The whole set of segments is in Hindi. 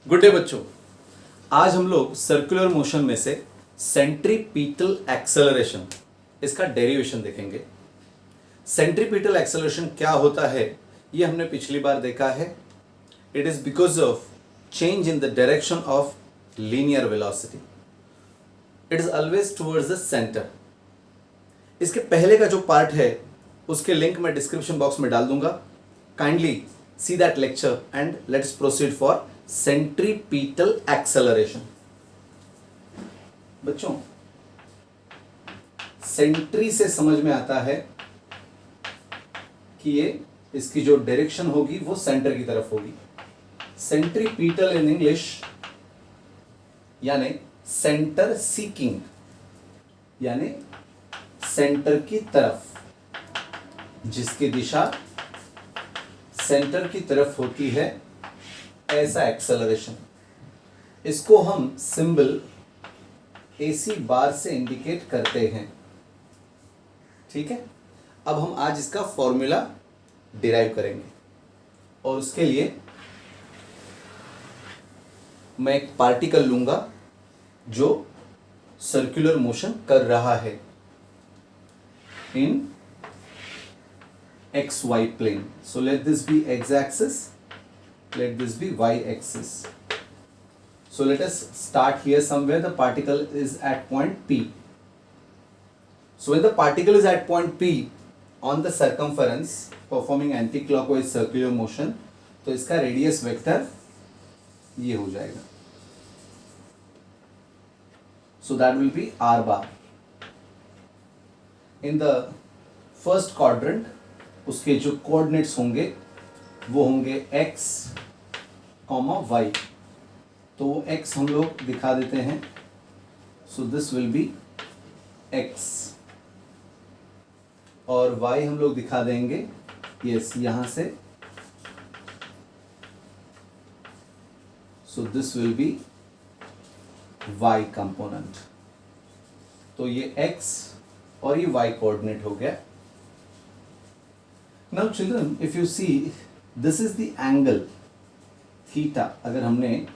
गुड डे बच्चों। आज हम लोग सर्कुलर मोशन में से सेंट्रीपीटल एक्सेलरेशन इसका डेरिवेशन देखेंगे। सेंट्रीपीटल एक्सेलरेशन क्या होता है ये हमने पिछली बार देखा है। It is because of change in the direction of linear velocity. It is always towards the centre. इसके पहले का जो पार्ट है उसके लिंक मैं डिस्क्रिप्शन बॉक्स में डाल दूंगा। Kindly see that lecture and let's proceed for centripetal acceleration। बच्चों, सेंट्री से समझ में आता है कि ये इसकी जो डायरेक्शन होगी वो सेंटर की तरफ होगी। सेंट्रीपीटल इन इंग्लिश यानी सेंटर सीकिंग, यानी सेंटर की तरफ, जिसकी दिशा सेंटर की तरफ होती है, ऐसा एक्सेलरेशन। इसको हम सिंबल AC बार से इंडिकेट करते हैं। ठीक है, अब हम आज इसका फॉर्मूला डिराइव करेंगे और उसके लिए मैं एक पार्टिकल लूंगा जो सर्कुलर मोशन कर रहा है इन XY plane. So let this be X axis, let this be Y axis. So let us start here somewhere. The particle is at point P. So when the particle is at point P on the circumference performing anti-clockwise circular motion, तो इसका रेडियस वेक्टर ये हो जाएगा। So that will be R bar. In the first quadrant उसके जो कोऑर्डिनेट्स होंगे वो होंगे x, y। तो वो x हम लोग दिखा देते हैं। So this will be x और y हम लोग दिखा देंगे यस यहां से। So this will be y component. तो ये x और ये y कोऑर्डिनेट हो गया। Now children, if you see, this is the angle theta। अगर हमने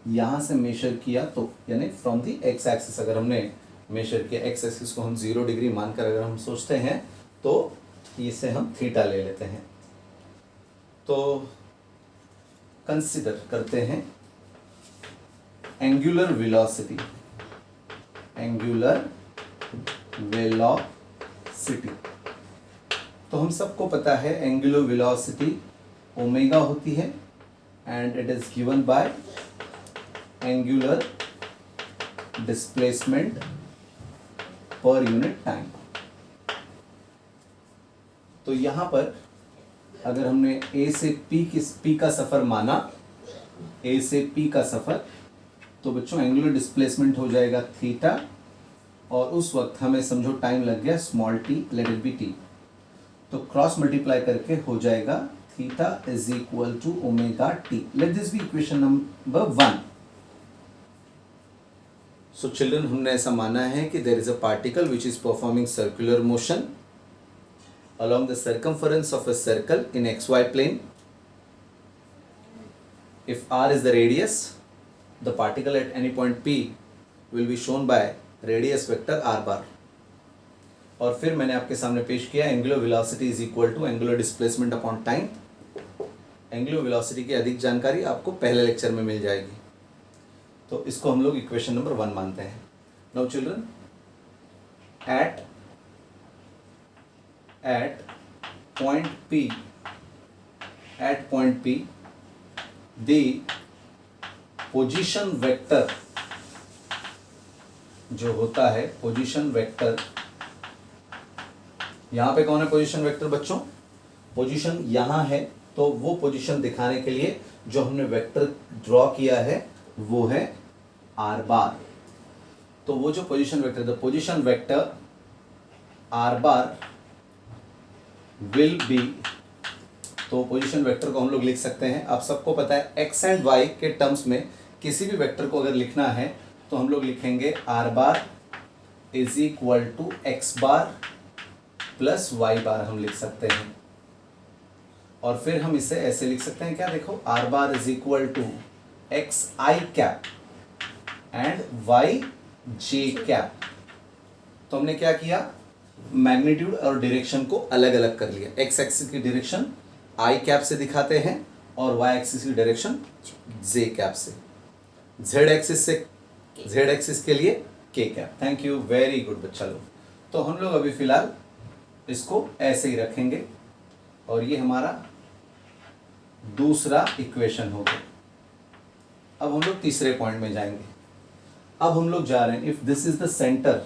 यहाँ से मेजर किया तो यानी फ्रॉम दी x एक्सिस अगर हमने मेजर किया, x एक्सिस को हम 0 डिग्री मानकर अगर हम सोचते हैं तो इसे हम थीटा ले लेते हैं। तो कंसिडर करते हैं एंगुलर वेलोसिटी, एंगुलर वेलोसिटी। तो हम सबको पता है एंगुलर वेलोसिटी ओमेगा होती है and it is given by angular displacement per unit time. तो यहां पर अगर हमने A से P का सफर माना, A से P का सफर, तो बच्चों एंगुलर डिस्प्लेसमेंट हो जाएगा थीटा और उस वक्त हमें समझो टाइम लग गया small t, let it be t। तो क्रॉस मल्टीप्लाई करके हो जाएगा theta is equal to omega t. Let this be equation number 1। So children, हमने ऐसा माना है कि there is a particle which is performing circular motion along the circumference of a circle in XY plane. If R is the radius, the particle at any point P will be shown by radius vector R bar। और फिर मैंने आपके सामने पेश किया angular velocity is equal to angular displacement upon time. Angular velocity की अधिक जानकारी आपको पहले लेक्चर में मिल जाएगी। तो इसको हम लोग इक्वेशन नंबर 1 मानते हैं। Now children, at point P the position vector जो होता है, पोजीशन वेक्टर, यहां पे कौन है पोजीशन वेक्टर बच्चों? पोजीशन यहां है, तो वो पोजीशन दिखाने के लिए जो हमने वेक्टर ड्रॉ किया है वो है R बार। तो वो जो position vector, the position vector R bar will be, तो पोजीशन वेक्टर को हम लोग लिख सकते हैं। आप सबको पता है x एंड y के टर्म्स में किसी भी वेक्टर को अगर लिखना है तो हम लोग लिखेंगे R bar is equal to x bar plus y bar हम लिख सकते हैं। और फिर हम इसे ऐसे लिख सकते हैं क्या, देखो R bar is equal to x i cap and y j cap. तो हमने क्या किया, मैग्नीट्यूड और डायरेक्शन को अलग अलग कर लिया। एक्स एक्सिस की डायरेक्शन आई कैप से दिखाते हैं और वाई एक्सिस की डायरेक्शन जे कैप से। जेड एक्सिस के लिए के cap. Thank you, very good बच्चा लोग। तो हम लोग अभी फिलहाल इसको ऐसे ही रखेंगे और ये हमारा दूसरा इक्वेशन हो गया। अब हम लोग तीसरे पॉइंट में जाएंगे। अब हम लोग जा रहे हैं, if this is the centre,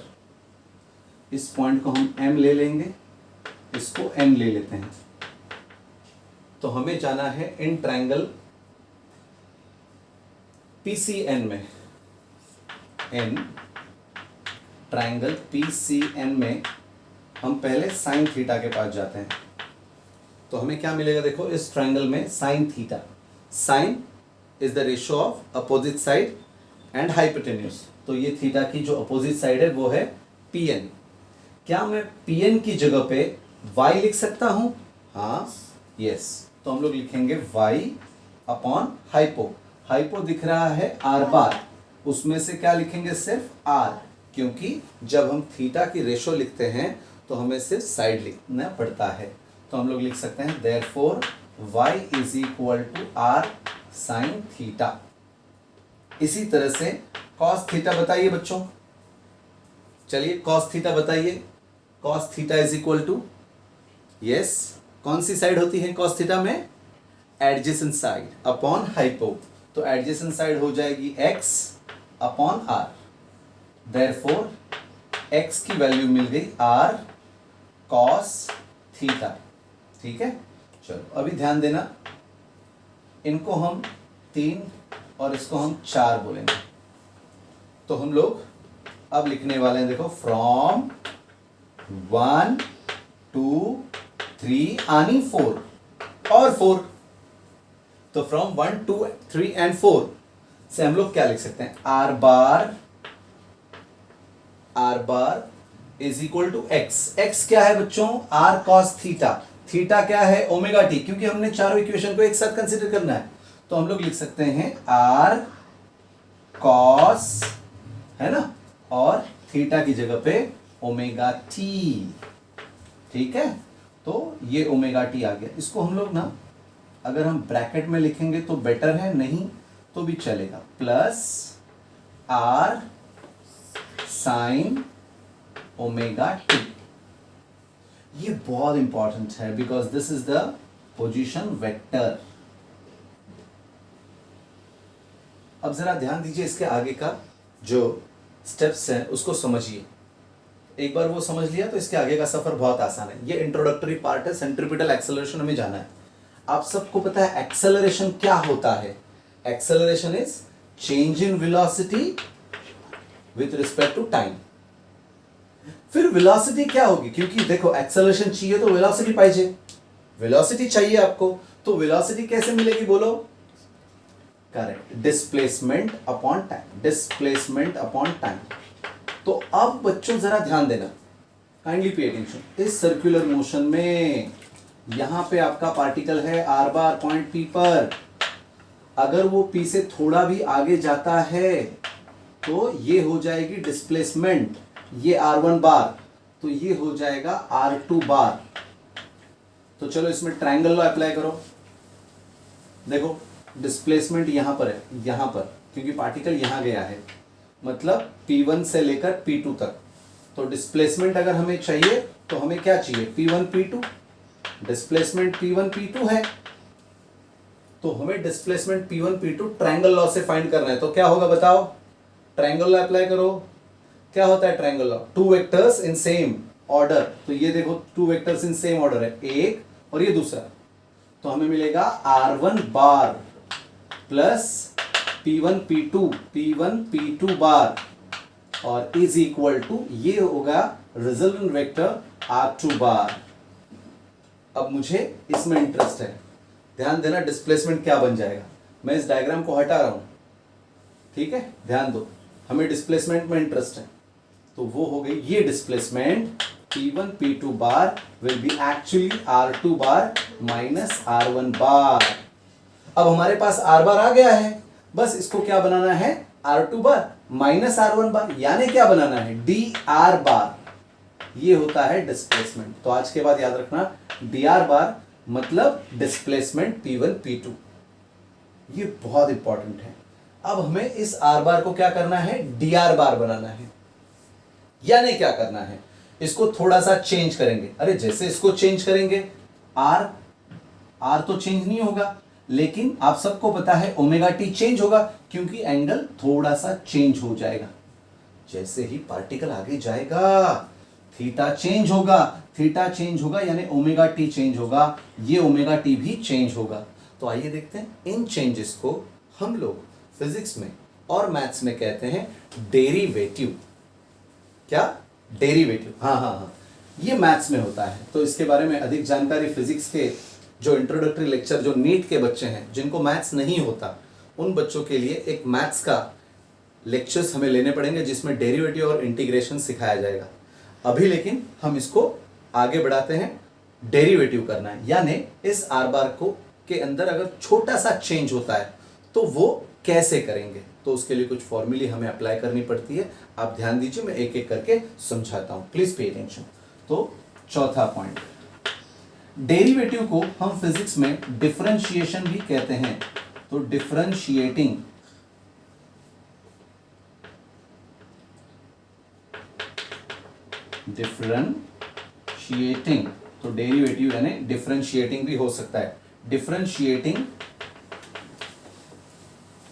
इस पॉइंट को हम M ले लेंगे, इसको N ले लेते हैं। तो हमें जाना है इन ट्रायंगल PCN में, इन ट्रायंगल PCN में हम पहले साइन थीटा के पास जाते हैं। तो हमें क्या मिलेगा, देखो इस ट्रायंगल में sine theta, sine is the ratio of opposite side and hypotenuse. तो ये थीटा की जो अपोजिट साइड है वो है PN। क्या मैं PN की जगह पे y लिख सकता हूं? हाँ, यस। तो हम लोग लिखेंगे y अपॉन हाइपो। हाइपो दिख रहा है r बार, उसमें से क्या लिखेंगे, सिर्फ r, क्योंकि जब हम थीटा की रेशो लिखते हैं तो हमें सिर्फ साइड लिखना पड़ता है। तो हम लोग लिख सकते हैं therefore y is equal to r sine theta. इसी तरह से cos थीटा बताइए बच्चों, चलिए cos थीटा बताइए। cos theta is equal to, yes, कौन सी साइड होती है cos थीटा में? Adjacent side upon hypo. तो एडजेसेंट साइड हो जाएगी x upon r। Therefore x की वैल्यू मिल गई r cos थीटा। ठीक है, चलो अभी ध्यान देना, इनको हम 3 और इसको हम 4 बोलेंगे। तो हम लोग अब लिखने वाले हैं, देखो फ्रॉम 1 2 3 आनी 4 और 4। तो फ्रॉम 1 2 3 एंड 4 से हम लोग क्या लिख सकते हैं, R bar is equal to x. X क्या है बच्चों, आर कॉस थीटा। थीटा क्या है, ओमेगा टी, क्योंकि हमने चारों इक्वेशन को एक साथ कंसिडर करना है। तो हम लोग लिख सकते हैं आर कॉस, है ना, और थीटा की जगह पे ओमेगा टी। ठीक है, तो ये ओमेगा टी आ गया। इसको हम लोग ना अगर हम ब्रैकेट में लिखेंगे तो बेटर है, नहीं तो भी चलेगा, plus R sine omega t. ये बहुत इंपॉर्टेंट है because this is the position vector. अब जरा ध्यान दीजिए, इसके आगे का जो स्टेप्स हैं उसको समझिए। एक बार वो समझ लिया तो इसके आगे का सफर बहुत आसान है। ये इंट्रोडक्टरी पार्ट है, सेंट्रीपिटल एक्सेलरेशन हमें जाना है। आप सबको पता है एक्सेलरेशन क्या होता है? Acceleration is change in velocity with respect to time. फिर वेलोसिटी क्या होगी, क्योंकि देखो एक्सेलरेशन चाहिए तो वेलोसिटी पाइजे, वेलोसिटी चाहिए आपको, तो वेलोसिटी कैसे मिलेगी बोलो? Correct, displacement upon time, displacement upon time. तो अब बच्चों जरा ध्यान देना, काइंडली पे अटेंशन। इस सर्कुलर मोशन में यहां पे आपका पार्टिकल है आर बार पॉइंट पी पर, अगर वो पी से थोड़ा भी आगे जाता है तो ये हो जाएगी डिस्प्लेसमेंट, ये R1 बार, तो ये हो जाएगा R2 बार। तो चलो इसमें ट्रायंगल लॉ अप्लाई करो। देखो डिस्प्लेसमेंट यहां पर है, यहां पर, क्योंकि पार्टिकल यहां गया है, मतलब P1 से लेकर P2 तक। तो डिस्प्लेसमेंट अगर हमें चाहिए तो हमें क्या चाहिए, P1 P2। Displacement P1 P2 है, तो हमें displacement P1 P2 triangle law से फाइंड करना है। तो क्या होगा बताओ, ट्रायंगल लॉ अप्लाई करो। क्या होता है triangle law? Two vectors in same order. तो ये देखो two vectors in same order है, एक और ये दूसरा, तो हमें मिलेगा R1 बार प्लस P1 P2 बार और इज इक्वल टू, ये होगा रिजल्टेंट वेक्टर R2 बार। अब मुझे इसमें इंटरेस्ट है, ध्यान देना डिस्प्लेसमेंट क्या बन जाएगा। मैं इस डायग्राम को हटा रहा हूं, ठीक है, ध्यान दो, हमें डिस्प्लेसमेंट में इंटरेस्ट है। तो वो हो गई ये displacement P1 P2 bar will be actually R2 bar minus R1 बार। अब हमारे पास R बार आ गया है, बस इसको क्या बनाना है, R2 बार माइनस R1 बार, यानी क्या बनाना है, dr बार। ये होता है डिस्प्लेसमेंट। तो आज के बाद याद रखना, dr बार मतलब डिस्प्लेसमेंट P1 P2, ये बहुत इंपॉर्टेंट है। अब हमें इस R बार को क्या करना है, dr बार बनाना है। यानी क्या करना है, इसको थोड़ा सा चेंज करेंगे। अरे जैसे इसको चेंज करेंगे, R तो चेंज नहीं होगा, लेकिन आप सबको पता है ओमेगा टी चेंज होगा, क्योंकि एंगल थोड़ा सा चेंज हो जाएगा। जैसे ही पार्टिकल आगे जाएगा थीटा चेंज होगा, थीटा चेंज होगा यानी ओमेगा टी चेंज होगा, ये ओमेगा टी भी चेंज होगा। तो आइए देखते हैं, इन चेंजेस को हम लोग फिजिक्स में और मैथ्स में कहते हैं डेरिवेटिव। क्या, डेरिवेटिव, हाँ, ये मैथ्स में होता है। तो इसके बारे में अधिक जानकारी फिजिक्स के जो इंट्रोडक्टरी लेक्चर, जो नीट के बच्चे हैं जिनको मैथ्स नहीं होता, उन बच्चों के लिए एक मैथ्स का लेक्चर्स हमें लेने पड़ेंगे जिसमें डेरिवेटिव और इंटीग्रेशन सिखाया जाएगा। अभी लेकिन हम इसको आगे बढ़ाते हैं, डेरिवेटिव करना है, यानी इस आर बार को के अंदर अगर छोटा सा चेंज होता है तो वो कैसे करेंगे। तो उसके लिए कुछ फॉर्मूले हमें अप्लाई करनी पड़ती है। आप ध्यान दीजिए, मैं एक एक करके समझाता हूं, प्लीज पे अटेंशन। तो चौथा पॉइंट, डेरिवेटिव को हम फिजिक्स में डिफरेंशिएशन भी कहते हैं। तो डिफरेंशिएटिंग, तो डेरिवेटिव यानी डिफरेंशिएटिंग भी हो सकता है। डिफरेंशिएटिंग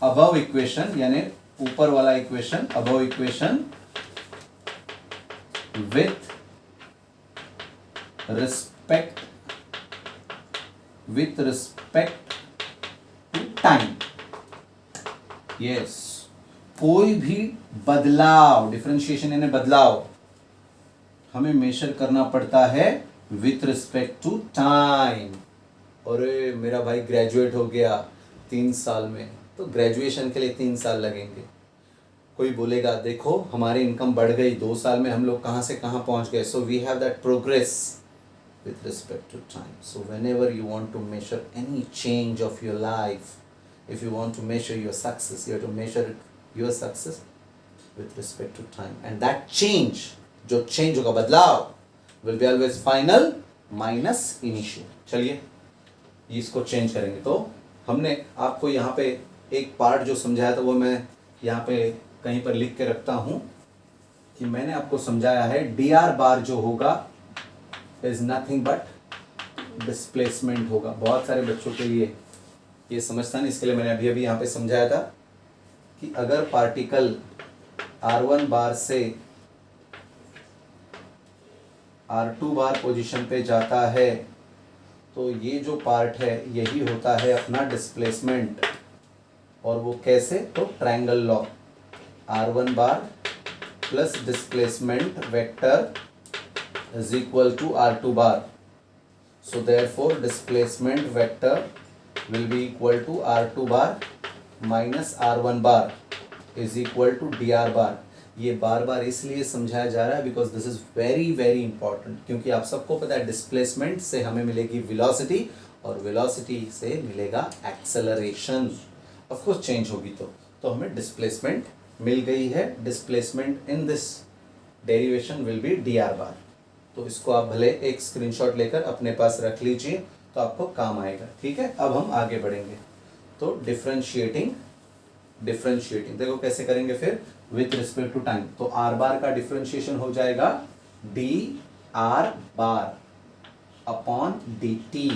अबव इक्वेशन यानी ऊपर वाला equation, above equation with respect to time. Yes, कोई भी बदलाव, डिफरेंशिएशन यानी बदलाव हमें मेजर करना पड़ता है विथ रिस्पेक्ट टू टाइम। अरे मेरा भाई ग्रेजुएट हो गया 3 साल में, तो ग्रेजुएशन के लिए 3 साल लगेंगे। कोई बोलेगा देखो हमारी इनकम बढ़ गई 2 साल में, हम लोग कहाँ से कहाँ पहुँच गए। So we have that progress with respect to time. So whenever you want to measure any change of your life, if you want to measure your success, you have to measure your success with respect to time. And that change, जो change होगा, बदलाव, will be always final minus initial. चलिए इसको चेंज करेंगे। तो हमने आपको यहाँ पे एक पार्ट जो समझाया था वो मैं यहाँ पे कहीं पर लिख के रखता हूँ कि मैंने आपको समझाया है dr बार जो होगा is nothing but डिस्प्लेसमेंट होगा। बहुत सारे बच्चों के लिए ये समझता नहीं, इसके लिए मैंने अभी यहाँ पे समझाया था कि अगर पार्टिकल R1 बार से R2 बार पोजीशन पे जाता है तो ये जो पार्ट है यही होता है अपना डिस्प्लेसमेंट। और वो कैसे, तो triangle law, R1 bar plus displacement vector is equal to R2 bar. So therefore displacement vector will be equal to R2 bar minus R1 bar is equal to dr bar. ये बार बार इसलिए समझाया जा रहा है because this is very very important, क्योंकि आप सबको पता है डिस्प्लेसमेंट से हमें मिलेगी वेलोसिटी और वेलोसिटी से मिलेगा एक्सेलरेशन। ऑफ कोर्स चेंज होगी तो हमें डिस्प्लेसमेंट मिल गई है। Displacement in this derivation will be dr बार। तो इसको आप भले एक स्क्रीनशॉट लेकर अपने पास रख लीजिए तो आपको काम आएगा। ठीक है, अब हम आगे बढ़ेंगे। तो डिफरेंशिएटिंग देखो कैसे करेंगे फिर, विथ रिस्पेक्ट टू टाइम। तो आर बार का डिफरेंशिएशन हो जाएगा d r bar upon d t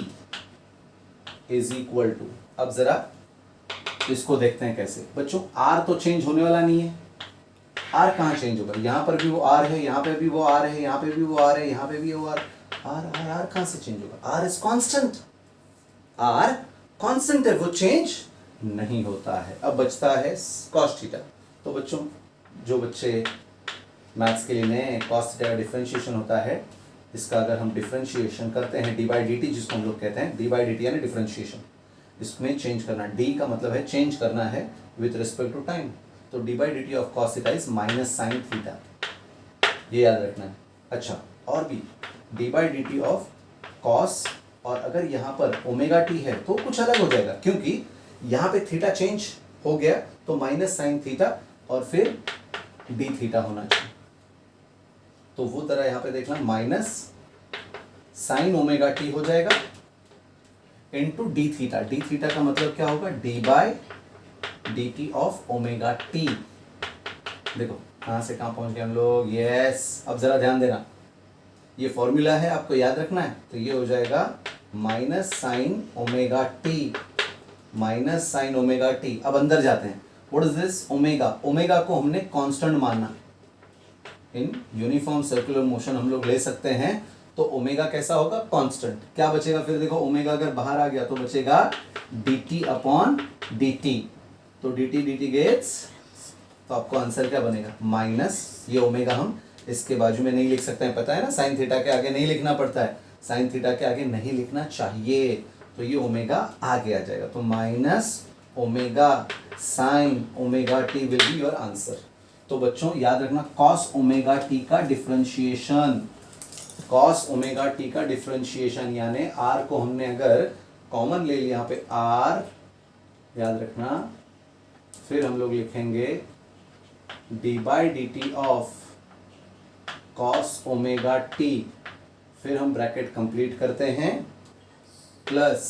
is equal to, अब जरा इसको देखते हैं कैसे। बच्चों आर तो चेंज होने वाला नहीं है, आर कहाँ चेंज होगा, यहाँ पर भी वो आर है, यहाँ पे भी वो आर है, यहाँ पे भी वो आर है, यहाँ पे भी वो आर कहाँ से चेंज होगा। R is constant, R constant है, वो चेंज नहीं होता है। अब बचता है कॉस थीटा। तो बच्चों जो बच्चे मैथ्स के लिए नए, कॉस थीटा का डिफरेंशिएशन होता है, इसका अगर हम डिफरेंशिएशन करते हैं डी बाई डी टी, जिसको हम लोग कहते हैं डी बाई डी टी यानी डिफरेंशिएशन, इसमें चेंज करना, डी का मतलब है चेंज करना है विथ रिस्पेक्ट टू टाइम। तो D by d t of cos theta is minus sine theta, ये याद रखना है। अच्छा, और भी D by d t of cos, और अगर यहाँ पर ओमेगा टी है तो कुछ अलग हो जाएगा, क्योंकि यहाँ पे थीटा चेंज हो गया तो माइनस साइन थीटा और फिर डी थीटा होना चाहिए। तो वो तरह यहां पे देखना, माइनस साइन ओमेगा टी हो जाएगा into d theta. D theta का मतलब क्या होगा, d by d t of omega t. देखो कहां से कहां पहुंच गए हम लोग, यस। अब जरा ध्यान देना, ये फॉर्मूला है, आपको याद रखना है। तो ये हो जाएगा minus sign omega T, minus sign omega T. अब अंदर जाते हैं, what is this, omega. Omega को हमने कांस्टेंट मानना, इन यूनिफॉर्म सर्कुलर मोशन हम लोग ले सकते हैं, तो ओमेगा कैसा होगा, कांस्टेंट। क्या बचेगा फिर, देखो ओमेगा अगर बाहर आ गया तो बचेगा dt अपॉन dt। तो dt गेट्स, तो आपको आंसर क्या बनेगा, माइनस, ये ओमेगा हम इसके बाजू में नहीं लिख सकते हैं, पता है ना, साइन थीटा के आगे नहीं लिखना पड़ता है, साइन थीटा के आगे नहीं लिखना चाहिए। तो ये ओमेगा आगे आ जाएगा, तो minus omega sine omega T will be your answer. तो बच्चों याद रखना, कॉस ओमेगा टी का डिफरेंशिएशन, कॉस ओमेगा टी का डिफरेंशिएशन, यानी आर को हमने अगर कॉमन ले लिया यहाँ पे आर, याद रखना, फिर हम लोग लिखेंगे D by d t of cos omega t, फिर हम ब्रैकेट कंप्लीट करते हैं, प्लस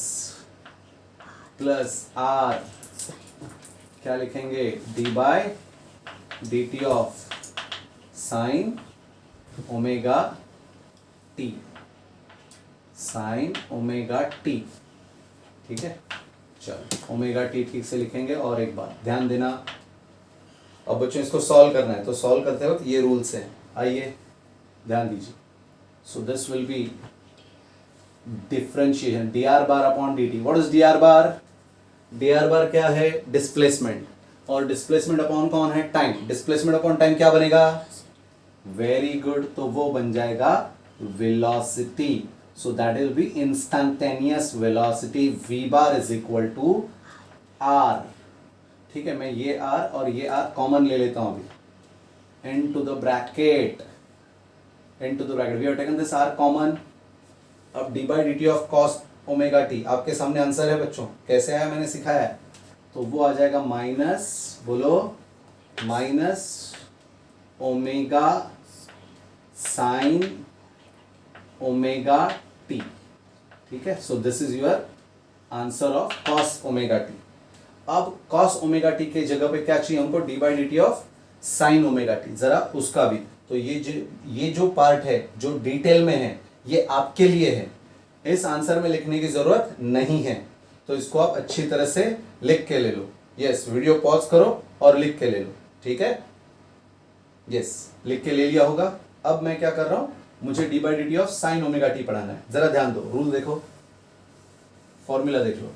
प्लस आर, क्या लिखेंगे, D by d t of sine omega T, sign omega T. ठीक है, चलो ओमेगा टी ठीक से लिखेंगे। और एक बात ध्यान देना, अब बच्चों इसको सॉल्व करना है, तो सॉल्व करते वक्त ये रूल्स हैं, आइए ध्यान दीजिए। So this will be differentiation D r bar upon d T. What is D r bar, D r बार क्या है, डिस्प्लेसमेंट, और डिस्प्लेसमेंट अपॉन कौन है, टाइम। डिस्प्लेसमेंट अपॉन टाइम क्या बनेगा, वेरी गुड, तो वो बन जाएगा velocity. So that will be instantaneous velocity, v bar is equal to R. ठीक है, मैं ये आर और ये आर कॉमन ले लेता हूं अभी, into the bracket, into the bracket, we have taken this r common. अब d by d t of cos omega t, आपके सामने आंसर है बच्चों, कैसे आया मैंने सिखाया है, तो वो आ जाएगा माइनस, बोलो, minus omega sine omega T. ठीक है, so this is your answer of cos omega T. अब कॉस ओमेगा टी के जगह पे क्या चाहिए हमको, D by d t of sine omega T, जरा उसका भी। तो ये जो पार्ट है जो डिटेल में है, ये आपके लिए है, इस आंसर में लिखने की जरूरत नहीं है, तो इसको आप अच्छी तरह से लिख के ले लो। यस, वीडियो पॉज करो और लिख के ले लो, ठीक है, यस, लिख के ले लिया होगा। अब मैं क्या कर रहा हूं, मुझे D by d t of sine omega T पढ़ाना है, जरा ध्यान दो, रूल देखो, फॉर्मूला देख लो,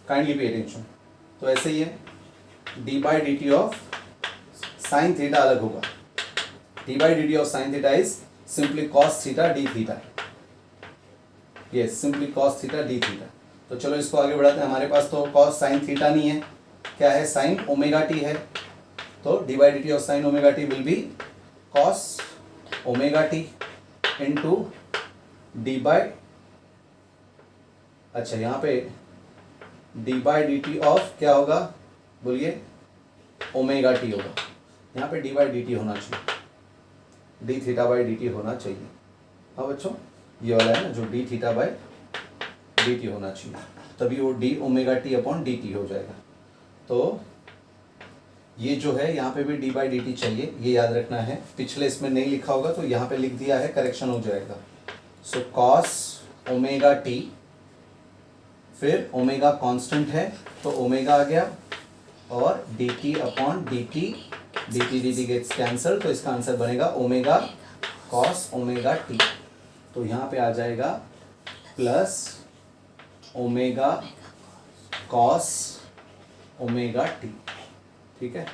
काइंडली पे अटेंशन। तो ऐसे ही है, D by d t of sine theta अलग होगा, D by d t of sine theta is simply cos theta d theta, yes, simply cos theta d theta. तो चलो इसको आगे बढ़ाते हैं, हमारे पास तो कॉस साइन थीटा नहीं है, क्या है, साइन ओमेगा टी है, तो D by d t of sine omega T will be cos omega t into D by, अच्छा यहाँ पे D by d t of क्या होगा, बोलिए, ओमेगा टी होगा, यहाँ पे डी बाई डी टी होना चाहिए, D theta by d T होना चाहिए। हाँ बच्चों, ये वाला है ना जो D theta by d T होना चाहिए, तभी वो D omega T upon d T हो जाएगा। तो ये जो है यहाँ पे भी डी बाई डी टी चाहिए, ये याद रखना है, पिछले इसमें नहीं लिखा होगा तो यहाँ पे लिख दिया है, करेक्शन हो जाएगा। सो कॉस ओमेगा टी, फिर ओमेगा कांस्टेंट है तो ओमेगा आ गया, और d t upon d t gets cancel, तो इसका आंसर बनेगा ओमेगा कॉस ओमेगा टी। तो यहाँ पे आ जाएगा plus omega cos omega T, ठीक है।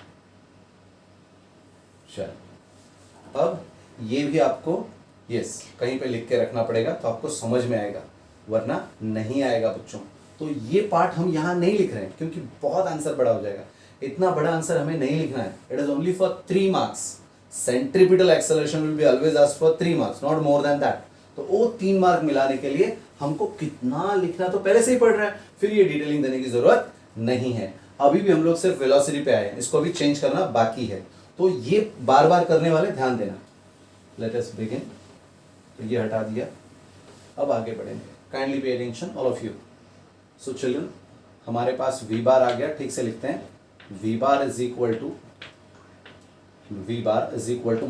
चलो अब ये भी आपको यस कहीं पे लिख के रखना पड़ेगा, तो आपको समझ में आएगा, वरना नहीं आएगा बच्चों। तो ये पार्ट हम यहाँ नहीं लिख रहे हैं क्योंकि बहुत आंसर बड़ा हो जाएगा, इतना बड़ा आंसर हमें नहीं लिखना है। It is only for 3 marks, centripetal acceleration will be always asked for 3 marks, not more than that. तो वो 3 मार्क मिलाने के लिए हमको कितना लिखना तो पहले से ही पढ़ रहा है, फिर ये डिटेलिंग देने की जरूरत नहीं है। अभी भी हम लोग सिर्फ वेलोसिटी पे आए हैं, इसको भी चेंज करना बाकी है, तो ये बार बार करने वाले ध्यान देना। Let us begin. तो ये हटा दिया, अब आगे बढ़ेंगे। Kindly pay attention all of you. So children, हमारे पास वी बार आ गया, ठीक से लिखते हैं। V bar is equal to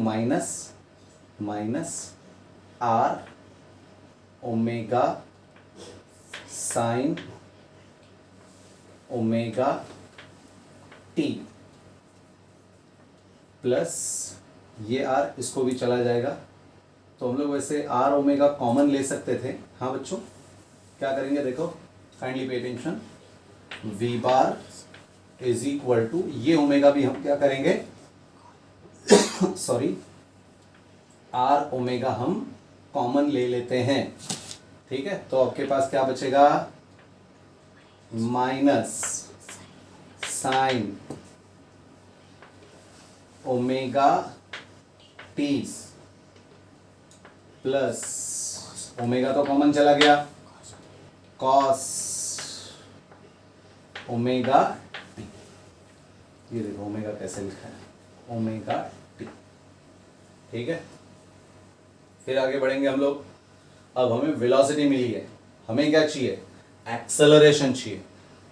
minus R omega sine omega t plus ये आर, इसको भी चला जाएगा। तो हम लोग वैसे आर ओमेगा कॉमन ले सकते थे। हाँ बच्चों, क्या करेंगे देखो, kindly pay attention. V bar is equal to, ये ओमेगा भी हम क्या करेंगे सॉरी, आर ओमेगा हम कॉमन ले लेते हैं, ठीक है। तो आपके पास क्या बचेगा, minus sign omega t plus omega तो कॉमन चला गया, कॉस ओमेगा टी। ये देखो ओमेगा कैसे लिखा है, ओमेगा टी, ठीक है। फिर आगे बढ़ेंगे हम लोग। अब हमें वेलोसिटी मिली है, हमें क्या चाहिए, एक्सेलरेशन चाहिए।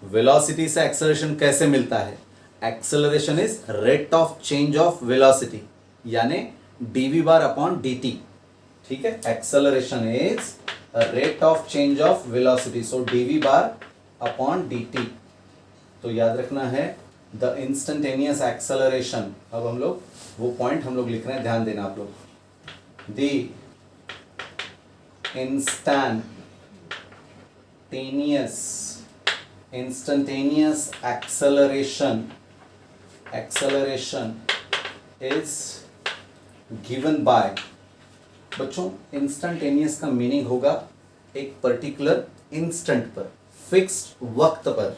वेलोसिटी से एक्सेलरेशन कैसे मिलता है, acceleration is rate of change of velocity, यानी dv बार अपॉन dt, ठीक है। Acceleration is rate of change of velocity, so dv bar upon dt। तो याद रखना है द इंस्टेंटेनियस एक्सेलरेशन। अब हम लोग वो पॉइंट हम लोग लिख रहे हैं, ध्यान देना आप लोग। The instantaneous acceleration is given by, बच्चों इंस्टेंटेनियस का मीनिंग होगा एक पर्टिकुलर इंस्टेंट पर, फिक्स्ड वक्त पर,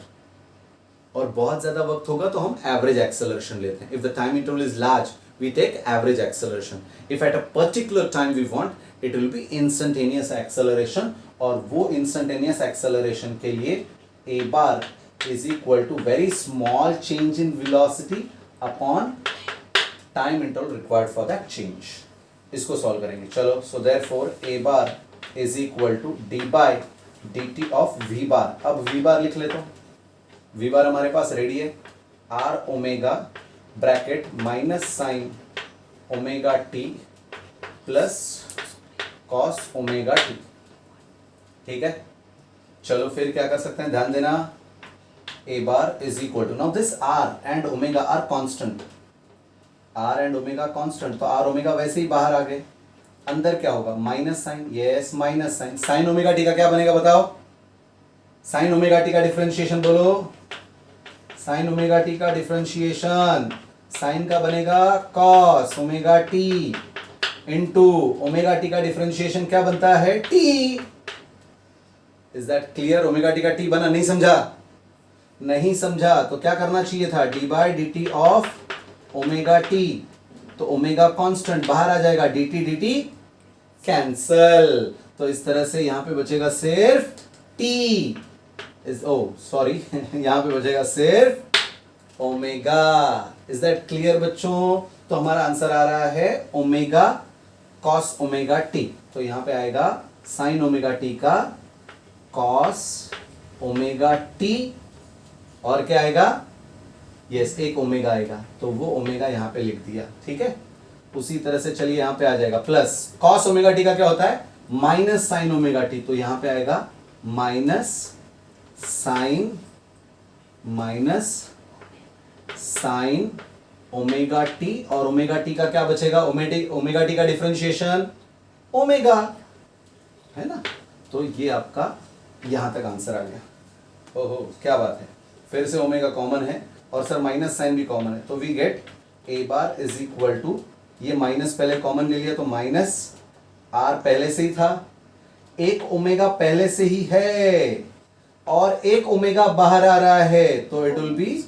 और बहुत ज्यादा वक्त होगा तो हम एवरेज एक्सेलरेशन लेते हैं। If the time interval is large we take average acceleration. If at a particular time we want, it will be instantaneous acceleration, और वो instantaneous acceleration के लिए a bar is equal to very small change in velocity upon time interval required for that change. इसको solve करेंगे, चलो। So therefore a bar is equal to d by dt of v bar। अब v bar लिख लेता हूँ। v bar हमारे पास रेडी है, r omega bracket minus sign omega t plus cos omega T, ठीक है। चलो फिर क्या कर सकते हैं, ध्यान देना। A bar is equal to, now this r and omega r constant, r and omega constant, तो आर ओमेगा वैसे ही बाहर आ गए। अंदर क्या होगा, minus sine, yes minus sine. Sine omega t का क्या बनेगा बताओ, साइन ओमेगा टी का डिफरेंशिएशन बोलो, साइन ओमेगा टी का डिफरेंशिएशन, साइन का बनेगा cos omega t into omega t का डिफरेंशिएशन क्या बनता है, t. Is that clear, omega t का टी बना, नहीं समझा, नहीं समझा तो क्या करना चाहिए था, D by d t of omega T, तो ओमेगा कांस्टेंट बाहर आ जाएगा, डी टी कैंसल। तो इस तरह से यहां पे बचेगा सिर्फ टी, इज ओ सॉरी यहां पे बचेगा सिर्फ ओमेगा। इज दैट क्लियर बच्चों, तो हमारा आंसर आ रहा है ओमेगा कॉस ओमेगा टी। तो यहां पे आएगा साइन ओमेगा टी का कॉस ओमेगा टी, और क्या आएगा, यस एक ओमेगा आएगा, तो वो ओमेगा यहां पे लिख दिया, ठीक है। उसी तरह से चलिए यहां पे आ जाएगा प्लस कॉस ओमेगा टी का क्या होता है, माइनस साइन ओमेगा टी, तो यहां पे आएगा माइनस साइन ओमेगा टी, और ओमेगा टी का क्या बचेगा, ओमेगा टी का डिफरेंशिएशन ओमेगा, है ना। तो ये आपका यहां तक आंसर आ गया। ओहो क्या बात है, फिर से ओमेगा कॉमन है और सर माइनस साइन भी कॉमन है, तो we get a bar is equal to, ये माइनस पहले कॉमन ले लिया तो माइनस आर पहले से ही था, एक ओमेगा पहले से ही है और एक ओमेगा बाहर आ रहा है, तो it will be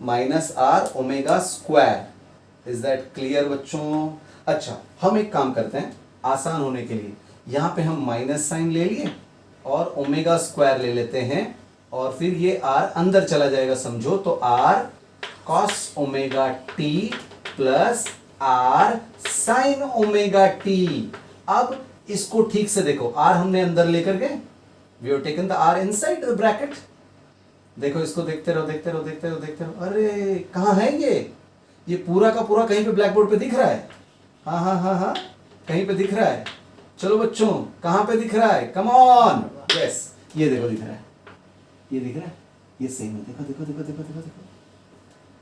minus R omega square. Is that clear बच्चों। अच्छा हम एक काम करते हैं आसान होने के लिए, यहां पे हम माइनस साइन ले लिए और ओमेगा स्क्वायर ले लेते हैं और फिर ये r अंदर चला जाएगा समझो, तो r cos omega t plus r sin omega t। अब इसको ठीक से देखो, r हमने अंदर लेकर गए, we have taken the r inside the bracket. देखो इसको देखते रहो देखते रहो देखते रहो देखते रहो। अरे कहाँ है ये पूरा का पूरा कहीं पे ब्लैक बोर्ड पे दिख रहा है? हाँ हाँ हाँ हाँ, कहीं पे दिख रहा है। चलो बच्चों, कहाँ पे दिख रहा है? कम ऑन, यस, ये देखो दिख रहा है, ये दिख रहा है, ये सेम है। देखो देखो देखो देखो देखो देखो,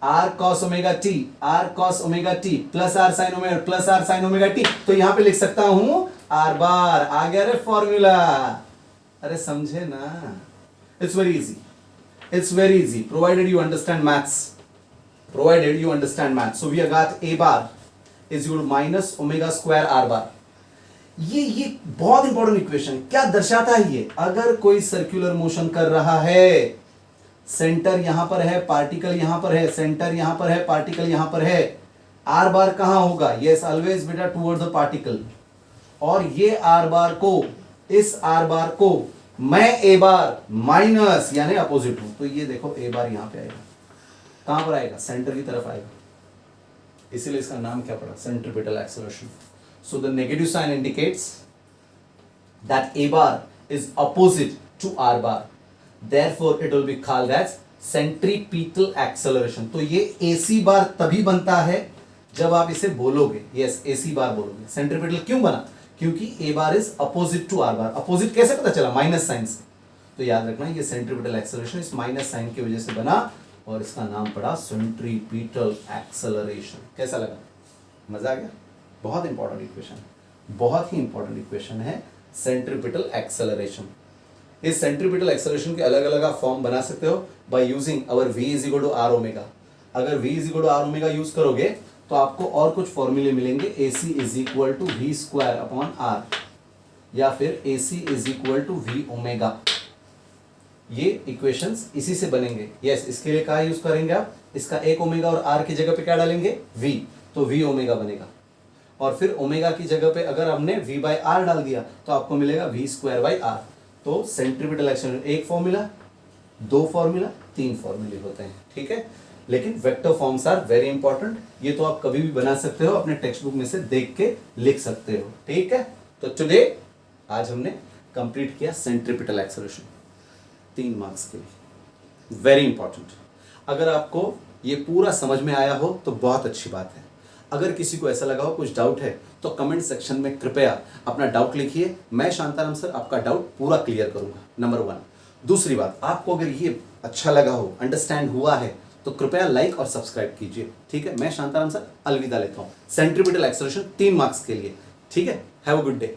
r cos omega t, r cos omega t plus r sin omega plus r sin omega t। तो यहां पे लिख सकता हूं r बार। आ गया रे फॉर्मूला। अरे समझे ना? It's very easy, it's very easy provided you understand maths, provided you understand maths। so we have got a bar is equal to minus omega square r bar। ये बहुत इंपॉर्टेंट इक्वेशन क्या दर्शाता है ये? अगर कोई सर्कुलर मोशन कर रहा है, सेंटर यहां पर है, पार्टिकल यहां पर है, सेंटर यहां पर है, पार्टिकल यहां पर है, आर बार कहां होगा? यस ऑलवेज बेटा टुवर्ड्स द पार्टिकल। और ये आर बार को, इस आर बार को मैं ए बार माइनस यानी अपोजिट हूं, तो ये देखो ए बार यहां पे आएगा। कहां पर आएगा? सेंटर की तरफ आएगा, इसीलिए इसका नाम क्या पड़ा? Centripetal acceleration. So the negative sign indicates that a bar is opposite to are bar, therefore it will be called as centripetal acceleration. तो ये एसी बार तभी बनता है जब आप इसे बोलोगे, यस एसी बार बोलोगे। सेंट्रीपिटल क्यों बना? क्योंकि A bar is opposite to are bar. Opposite कैसे पता चला? माइनस साइन से। तो याद रखना ये सेंट्रीपिटल एक्सेलरेशन इस माइनस साइन की वजह से बना और इसका नाम पड़ा सेंट्रीपिटल एक्सेलरेशन। कैसा लगा? मजा आ गया? बहुत इंपॉर्टेंट इक्वेशन है, बहुत ही इंपॉर्टेंट इक्वेशन है सेंट्रीपिटल एक्सेलरेशन। इस सेंट्रीपिटल एक्सेलरेशन के अलग अलग आप फॉर्म बना सकते हो by using our v is equal to R omega. अगर v is equal to R omega use करोगे तो आपको और कुछ फॉर्मूले मिलेंगे। AC is equal to v square upon R, या फिर AC is equal to v omega. ये इक्वेशंस इसी से बनेंगे। यस इसके लिए क्या यूज करेंगे आप? इसका एक ओमेगा और आर की जगह पे क्या डालेंगे? V, तो V ओमेगा बनेगा। और फिर ओमेगा की जगह पे अगर हमने V बाय आर डाल दिया तो आपको मिलेगा V स्क्वायर बाय आर। तो सेंट्रीपिटल एक्सेलरेशन एक फॉर्मूला, दो फॉर्मूला, तीन फॉर्मूले होते हैं, ठीक है। लेकिन vector forms are very important. ये तो आप कभी भी बना सकते हो, अपने टेक्स्ट बुक में से देख के लिख सकते हो, ठीक है। तो टुडे आज हमने कंप्लीट किया सेंट्रीपिटल एक्सेलरेशन 3 मार्क्स के लिए, वेरी इंपॉर्टेंट। अगर आपको ये पूरा समझ में आया हो तो बहुत अच्छी बात है। अगर किसी को ऐसा लगा हो कुछ डाउट है तो कमेंट सेक्शन में कृपया अपना डाउट लिखिए। मैं शांताराम सर आपका डाउट पूरा क्लियर करूंगा, नंबर 1। दूसरी बात, आपको अगर ये अच्छा लगा हो, अंडरस्टैंड हुआ है, तो कृपया लाइक और सब्सक्राइब कीजिए, ठीक है। मैं शांताराम सर अलविदा लेता हूं सेंट्रीपिटल एक्सेलरेशन 3 मार्क्स के लिए, ठीक है। Have a good day.